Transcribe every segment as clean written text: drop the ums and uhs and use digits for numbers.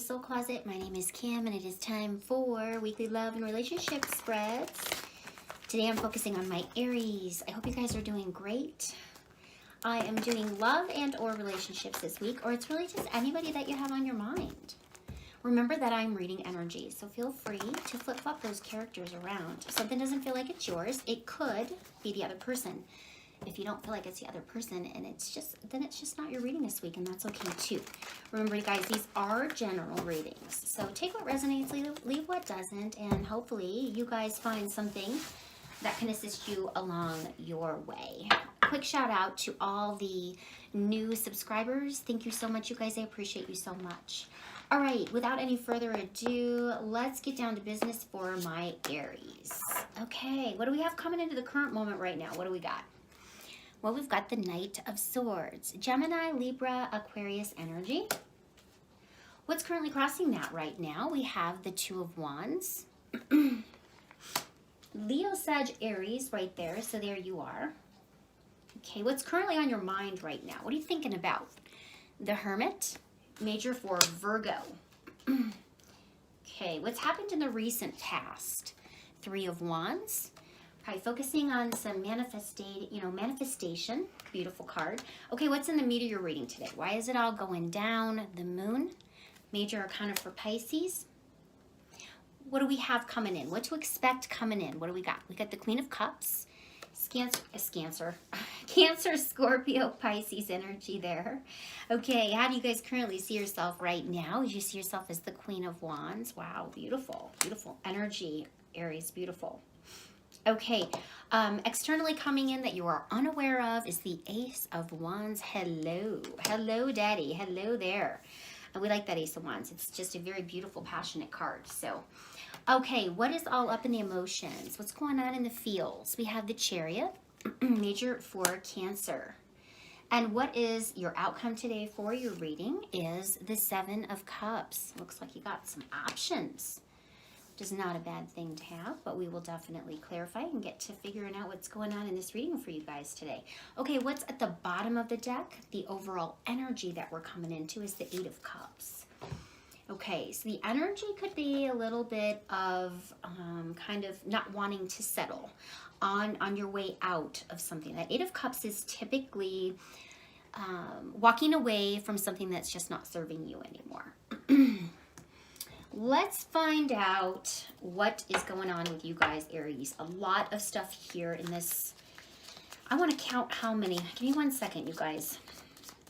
Soul Closet. My name is Kim and it is time for weekly love and relationship spreads. Today I'm focusing on my Aries. I hope you guys are doing great. I am doing love and or relationships this week, or it's really just anybody that you have on your mind. Remember that I'm reading energy, so feel free to flip-flop those characters around. If something doesn't feel like it's yours, it could be the other person. If you don't feel like it's the other person and then it's just not your reading this week, and that's okay too. Remember, guys, these are general readings. So take what resonates, leave what doesn't, and hopefully you guys find something that can assist you along your way. Quick shout out to all the new subscribers. Thank you so much, you guys. I appreciate you so much. All right, without any further ado, let's get down to business for my Aries. Okay, what do we have coming into the current moment right now? What do we got? Well, we've got the Knight of Swords, Gemini, Libra, Aquarius energy. What's currently crossing that right now? We have the Two of Wands. Leo, Sag, Aries right there, so there you are. Okay, what's currently on your mind right now? What are you thinking about? The Hermit, major for Virgo. Okay, what's happened in the recent past? Three of Wands. Okay, focusing on some manifestation. Beautiful card. Okay, what's in the meat of your reading today? Why is it all going down? The Moon, major arcana for Pisces. What do we have coming in? What to expect coming in? What do we got? We got the Queen of Cups, Cancer, Scorpio, Pisces energy there. Okay, how do you guys currently see yourself right now? Do you see yourself as the Queen of Wands? Wow, beautiful, beautiful energy, Aries, beautiful. Okay, externally coming in that you are unaware of is the Ace of Wands. Hello, hello, Daddy, hello there. And we like that Ace of Wands. It's just a very beautiful, passionate card. So, okay, what is all up in the emotions? What's going on in the feels? We have the Chariot, major for Cancer. And what is your outcome today for your reading is the Seven of Cups. Looks like you got some options. Which is not a bad thing to have, but we will definitely clarify and get to figuring out what's going on in this reading for you guys today. Okay, what's at the bottom of the deck? The overall energy that we're coming into is the Eight of Cups. Okay, so the energy could be a little bit of kind of not wanting to settle on your way out of something. That Eight of Cups is typically walking away from something that's just not serving you anymore. Let's find out what is going on with you guys, Aries. A lot of stuff here in this. I want to count how many. Give me 1 second, you guys.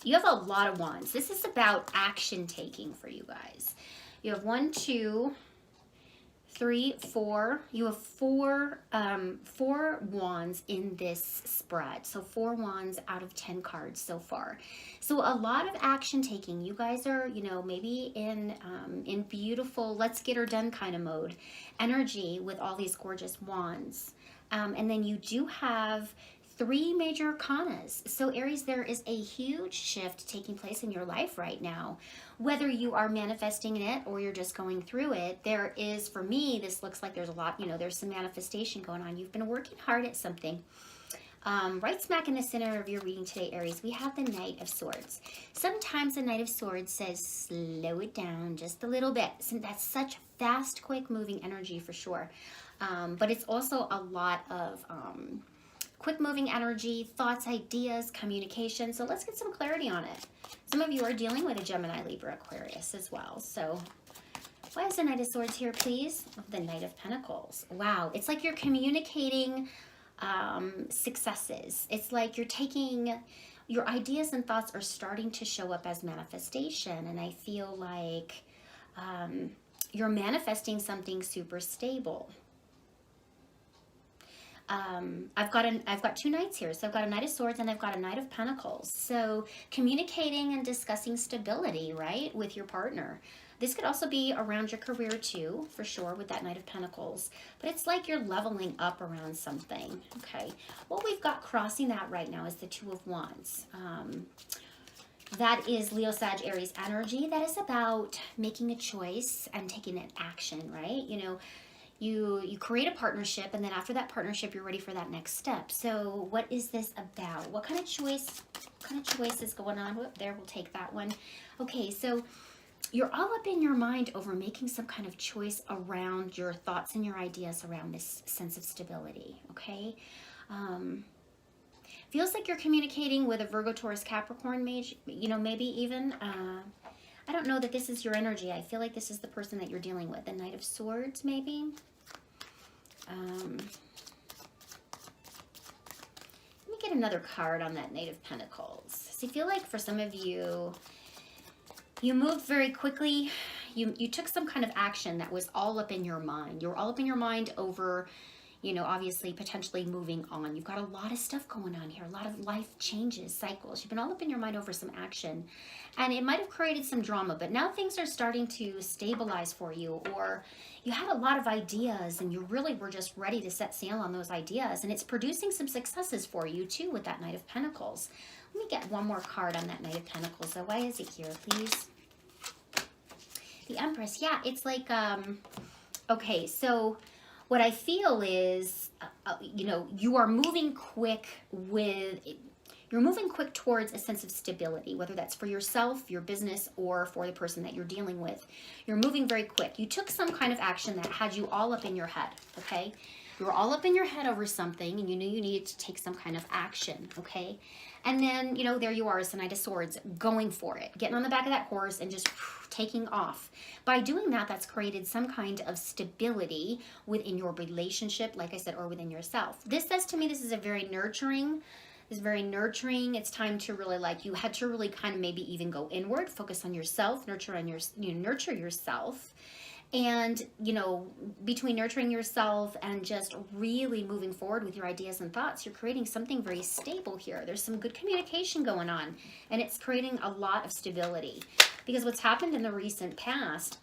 You have a lot of wands. This is about action taking for you guys. You have 1, 2, 3, 4. You have four wands in this spread. So 4 wands out of 10 cards so far. So a lot of action taking. You guys are, maybe in beautiful, let's get her done kind of mode energy with all these gorgeous wands. And then you do have 3 major arcanas. So Aries, there is a huge shift taking place in your life right now. Whether you are manifesting it or you're just going through it, there is, for me, this looks like there's a lot, there's some manifestation going on. You've been working hard at something. Right smack in the center of your reading today, Aries, we have the Knight of Swords. Sometimes the Knight of Swords says, slow it down just a little bit. So that's such fast, quick moving energy for sure. But it's also a lot of quick moving energy, thoughts, ideas, communication. So let's get some clarity on it. Some of you are dealing with a Gemini, Libra, Aquarius as well. So why is the Knight of Swords here, please? The Knight of Pentacles. Wow, it's like you're communicating successes. It's like you're taking your ideas and thoughts are starting to show up as manifestation. And I feel like you're manifesting something super stable. I've got 2 knights here. So I've got a Knight of Swords and I've got a Knight of Pentacles. So communicating and discussing stability, right, with your partner. This could also be around your career too, for sure, with that Knight of Pentacles. But it's like you're leveling up around something, okay? What we've got crossing that right now is the Two of Wands. That is Leo, Sag, Aries energy. That is about making a choice and taking an action, right? You create a partnership, and then after that partnership, you're ready for that next step. So what is this about? What kind of choice is going on? Whoop, there, we'll take that one. Okay, so you're all up in your mind over making some kind of choice around your thoughts and your ideas around this sense of stability, okay? Feels like you're communicating with a Virgo, Taurus, Capricorn mage, you know, maybe even, I don't know that this is your energy. I feel like this is the person that you're dealing with. The Knight of Swords, maybe. Let me get another card on that Knight of Pentacles. So I feel like for some of you, you moved very quickly. You took some kind of action that was all up in your mind. You were all up in your mind over, you know, obviously potentially moving on. You've got a lot of stuff going on here, a lot of life changes, cycles. You've been all up in your mind over some action, and it might have created some drama, but now things are starting to stabilize for you, or you had a lot of ideas and you really were just ready to set sail on those ideas, and it's producing some successes for you too with that Knight of Pentacles. Let me get one more card on that Knight of Pentacles. So why is it here, please? The Empress. Yeah, it's like, okay, so what I feel is, you know, you are moving quick you're moving quick towards a sense of stability, whether that's for yourself, your business, or for the person that you're dealing with. You're moving very quick. You took some kind of action that had you all up in your head, okay? You were all up in your head over something, and you knew you needed to take some kind of action, okay? And then, you know, there you are as the Knight of Swords, going for it, getting on the back of that horse and just taking off. By doing that, that's created some kind of stability within your relationship, like I said, or within yourself. This says to me, this is a very nurturing. It's very nurturing. It's time to really, like, you had to really kind of maybe even go inward, focus on yourself, nurture yourself. And, you know, between nurturing yourself and just really moving forward with your ideas and thoughts, you're creating something very stable here. There's some good communication going on, and it's creating a lot of stability. Because what's happened in the recent past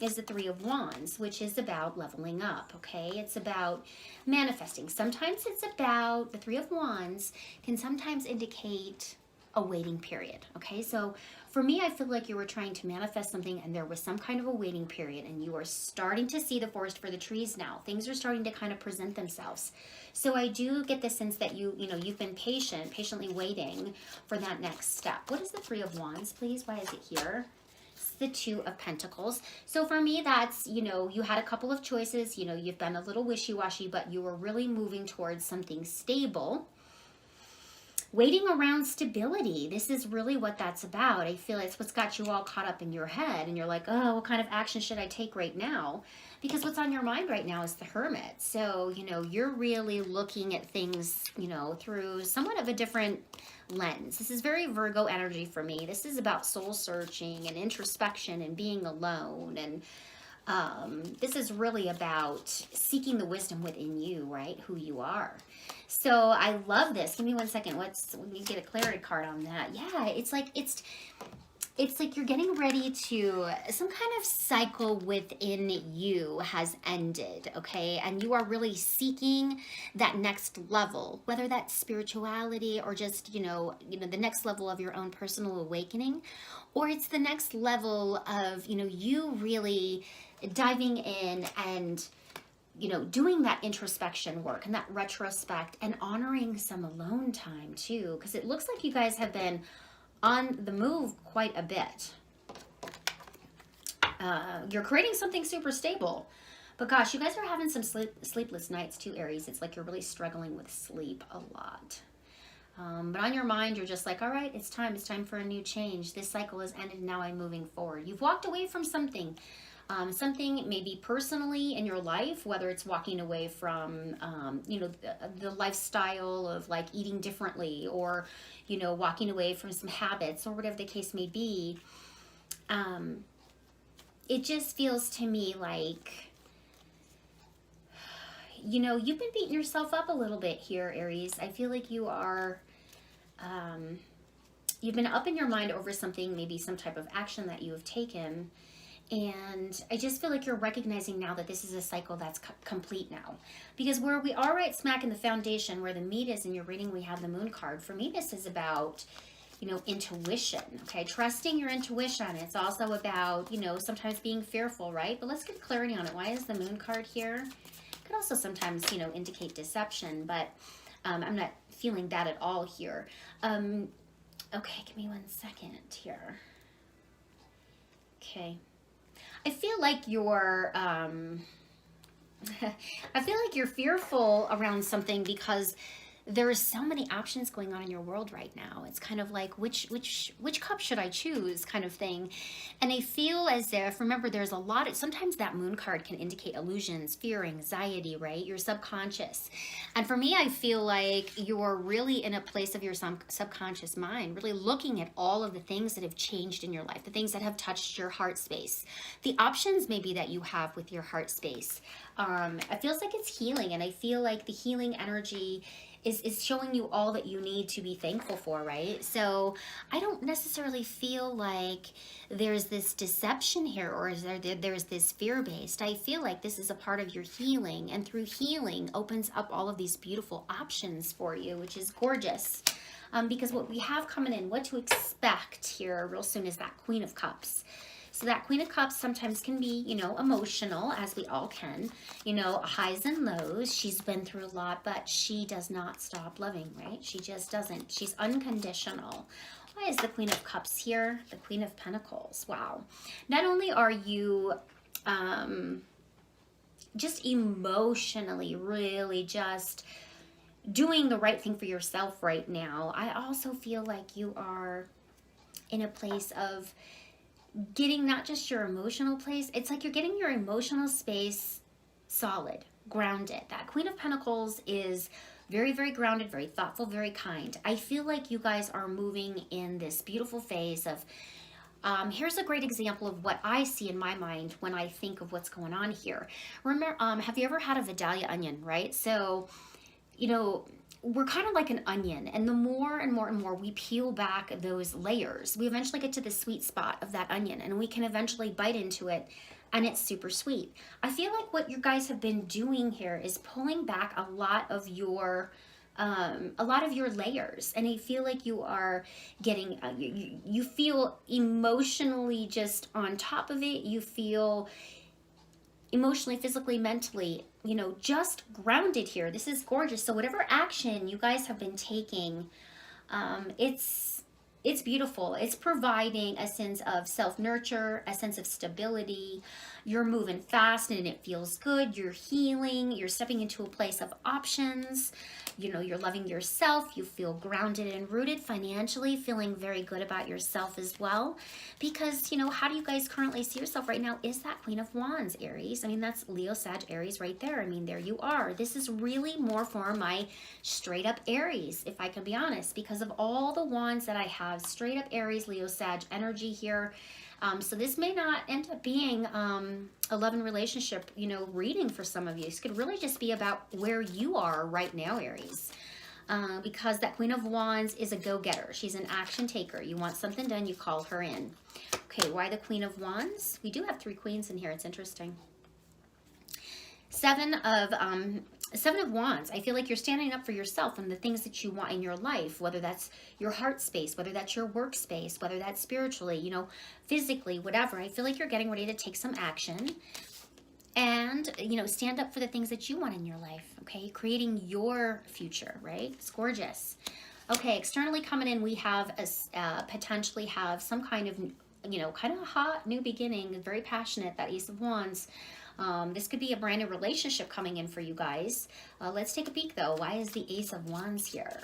is the Three of Wands, which is about leveling up, okay? It's about manifesting. Sometimes it's about, the Three of Wands can sometimes indicate a waiting period, okay? So for me, I feel like you were trying to manifest something and there was some kind of a waiting period, and you are starting to see the forest for the trees now. Things are starting to kind of present themselves. So I do get the sense that you've been patiently waiting for that next step. What is the Three of Wands, please? Why is it here? It's the Two of Pentacles. So for me, that's, you know, you had a couple of choices. You know, you've been a little wishy-washy, but you were really moving towards something stable. Waiting around stability. This is really what that's about. I feel it's what's got you all caught up in your head, and you're like, oh, what kind of action should I take right now? Because what's on your mind right now is the Hermit. So, you know, you're really looking at things, you know, through somewhat of a different lens. This is very Virgo energy for me. This is about soul searching and introspection and being alone, and this is really about seeking the wisdom within you, right? Who you are. So I love this. Give me 1 second. Let me get a clarity card on that. Yeah, it's like you're getting ready to, some kind of cycle within you has ended, okay? And you are really seeking that next level, whether that's spirituality or just, you know, the next level of your own personal awakening, or it's the next level of, you know, you really diving in and, you know, doing that introspection work and that retrospect and honoring some alone time too, because it looks like you guys have been on the move quite a bit. You're creating something super stable, but gosh, you guys are having some sleepless nights too, Aries. It's like you're really struggling with sleep a lot. But on your mind, you're just like, all right, it's time for a new change. This cycle has ended, now I'm moving forward. You've walked away from something. Something maybe personally in your life, whether it's walking away from, you know, the lifestyle of like eating differently, or, you know, walking away from some habits, or whatever the case may be. It just feels to me like, you know, you've been beating yourself up a little bit here, Aries. I feel like you are, you've been up in your mind over something, maybe some type of action that you have taken. And I just feel like you're recognizing now that this is a cycle that's complete now. Because where we are right smack in the foundation, where the meat is in your reading, we have the Moon card. For me, this is about, you know, intuition, okay? Trusting your intuition. It's also about, you know, sometimes being fearful, right? But let's get clarity on it. Why is the Moon card here? It could also sometimes, you know, indicate deception, but I'm not feeling that at all here. Okay, give me 1 second here. Okay. I feel like you're, I feel like you're fearful around something because there are so many options going on in your world right now. It's kind of like, which cup should I choose kind of thing. And I feel as if, remember, there's a lot of, sometimes that moon card can indicate illusions, fear, anxiety, right? Your subconscious. And for me, I feel like you're really in a place of your subconscious mind, really looking at all of the things that have changed in your life, the things that have touched your heart space, the options maybe that you have with your heart space. It feels like it's healing, and I feel like the healing energy is showing you all that you need to be thankful for, right? So I don't necessarily feel like there's this deception here, or there's this fear-based. I feel like this is a part of your healing, and through healing opens up all of these beautiful options for you, which is gorgeous. Because what we have coming in, what to expect here real soon, is that Queen of Cups. So that Queen of Cups sometimes can be, you know, emotional, as we all can, you know, highs and lows. She's been through a lot, but she does not stop loving, right? She just doesn't. She's unconditional. Why is the Queen of Cups here? The Queen of Pentacles. Wow. Not only are you just emotionally really just doing the right thing for yourself right now, I also feel like you are in a place of getting not just your emotional place, it's like you're getting your emotional space solid, grounded. That Queen of Pentacles is very, very grounded, very thoughtful, very kind. I feel like you guys are moving in this beautiful phase of, here's a great example of what I see in my mind when I think of what's going on here. Remember, have you ever had a Vidalia onion, right? So, you know, we're kind of like an onion, and the more and more and more we peel back those layers, we eventually get to the sweet spot of that onion, and we can eventually bite into it, and it's super sweet. I feel like what you guys have been doing here is pulling back a lot of your layers, and I feel like you are getting, you feel emotionally just on top of it. You feel emotionally, physically, mentally, you know, just grounded here. This is gorgeous. So whatever action you guys have been taking, it's beautiful. It's providing a sense of self-nurture, a sense of stability. You're moving fast and it feels good. You're healing. You're stepping into a place of options. You know, you're loving yourself. You feel grounded and rooted financially, feeling very good about yourself as well. Because, you know, how do you guys currently see yourself right now is that Queen of Wands, Aries. I mean, that's Leo, Sag, Aries right there. I mean, there you are. This is really more for my straight up Aries, if I can be honest, because of all the wands that I have, straight up Aries, Leo, Sag energy here. So this may not end up being a love and relationship, you know, reading for some of you. This could really just be about where you are right now, Aries. Because that Queen of Wands is a go-getter. She's an action taker. You want something done, you call her in. Okay, why the Queen of Wands? We do have 3 queens in here. It's interesting. Seven of Wands. I feel like you're standing up for yourself and the things that you want in your life, whether that's your heart space, whether that's your work space, whether that's spiritually, you know, physically, whatever. I feel like you're getting ready to take some action and, you know, stand up for the things that you want in your life, okay? Creating your future, right? It's gorgeous. Okay, externally coming in, we have potentially have some kind of, you know, kind of hot new beginning, very passionate, that Ace of Wands. This could be a brand new relationship coming in for you guys. Let's take a peek though. Why is the Ace of Wands here?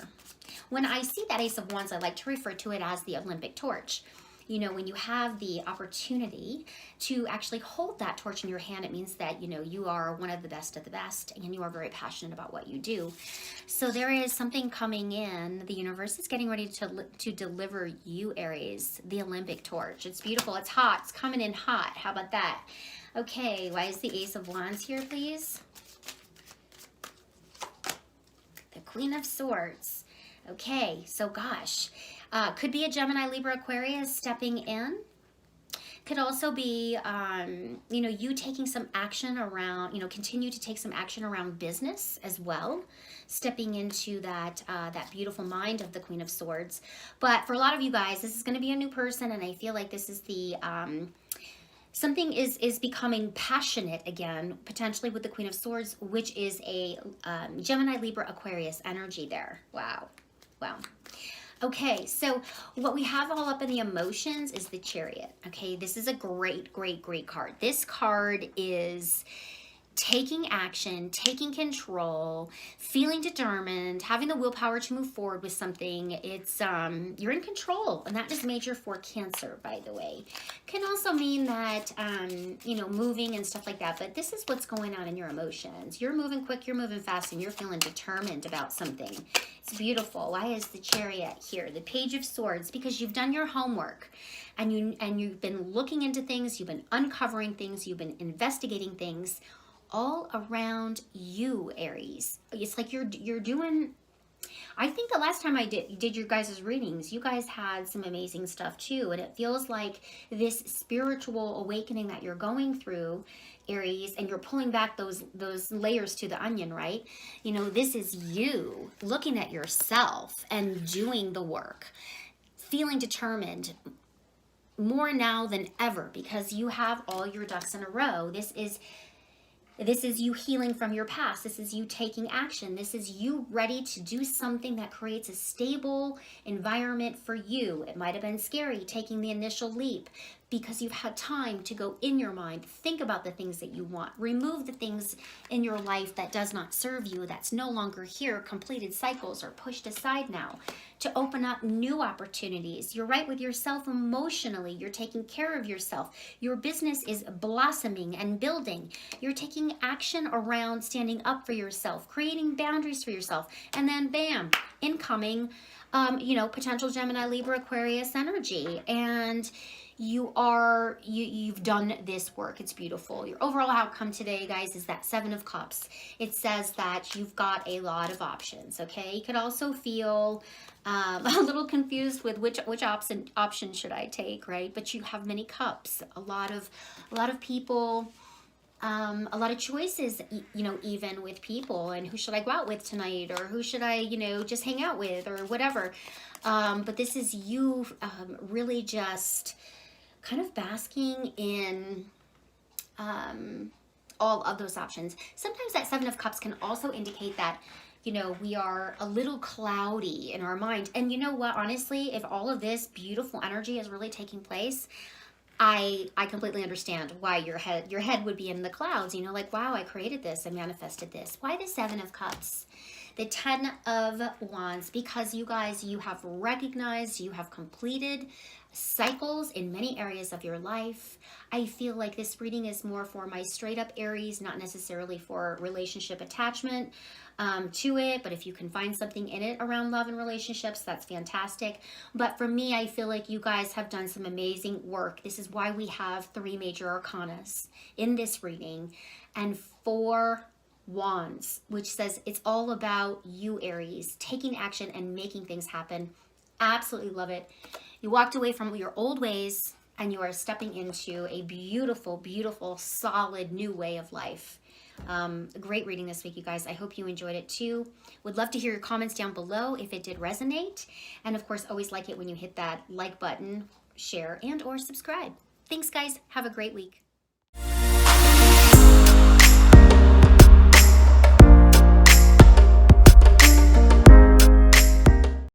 When I see that Ace of Wands, I like to refer to it as the Olympic torch. You know, when you have the opportunity to actually hold that torch in your hand, it means that, you know, you are one of the best and you are very passionate about what you do. So there is something coming in. The universe is getting ready to deliver you, Aries, the Olympic torch. It's beautiful. It's hot. It's coming in hot. How about that? Okay, why is the Ace of Wands here, please? The Queen of Swords. Okay, so gosh, could be a Gemini, Libra, Aquarius stepping in. Could also be, you know, you taking some action around, you know, continue to take some action around business as well, stepping into that that beautiful mind of the Queen of Swords. But for a lot of you guys, this is going to be a new person, and I feel like this is the something is becoming passionate again, potentially with the Queen of Swords, which is a Gemini, Libra, Aquarius energy there. Wow. Wow. Okay, so what we have all up in the emotions is the Chariot. Okay, this is a great, great, great card. This card is taking action, taking control, feeling determined, having the willpower to move forward with something. It's you're in control, and that is major for Cancer, by the way. Can also mean that you know, moving and stuff like that, but this is what's going on in your emotions. You're moving quick, you're moving fast, and you're feeling determined about something. It's beautiful. Why is the Chariot here? The Page of Swords, because you've done your homework, and you've been looking into things, you've been uncovering things, you've been investigating things all around you, Aries. It's like you're doing, I think the last time I did your guys' readings, you guys had some amazing stuff too, and it feels like this spiritual awakening that you're going through, Aries, and you're pulling back those layers to the onion, right? You know, this is you looking at yourself and doing the work, feeling determined more now than ever because you have all your ducks in a row. This is you healing from your past. This is you taking action. This is you ready to do something that creates a stable environment for you. It might have been scary taking the initial leap because you've had time to go in your mind, think about the things that you want, remove the things in your life that does not serve you, that's no longer here. Completed cycles are pushed aside now to open up new opportunities. You're right with yourself emotionally. You're taking care of yourself. Your business is blossoming and building. You're taking action around standing up for yourself, creating boundaries for yourself, and then bam, incoming, you know, potential Gemini, Libra, Aquarius energy. And you've done this work. It's beautiful. Your overall outcome today, guys, is that Seven of Cups. It says that you've got a lot of options. Okay, you could also feel a little confused with which option should I take, right? But you have many cups, a lot of people, a lot of choices, you know, even with people, and who should I go out with tonight, or who should I, you know, just hang out with, or whatever. But this is you really just kind of basking in all of those options. Sometimes that Seven of Cups can also indicate that, you know, we are a little cloudy in our mind. And you know what, honestly, if all of this beautiful energy is really taking place, I completely understand why your head would be in the clouds, you know, like, wow, I created this, I manifested this. Why the Seven of Cups? The Ten of Wands, because you guys, you have recognized, you have completed cycles in many areas of your life. I feel like this reading is more for my straight up Aries, not necessarily for relationship attachment to it, but if you can find something in it around love and relationships, that's fantastic. But for me, I feel like you guys have done some amazing work. This is why we have 3 major arcanas in this reading and 4 Wands, which says it's all about you, Aries, taking action and making things happen. Absolutely love it. You walked away from your old ways and you are stepping into a beautiful, beautiful, solid new way of life. Great reading this week, you guys. I hope you enjoyed it too. Would love to hear your comments down below if it did resonate. And of course, always like it when you hit that like button, share, and or subscribe. Thanks, guys. Have a great week.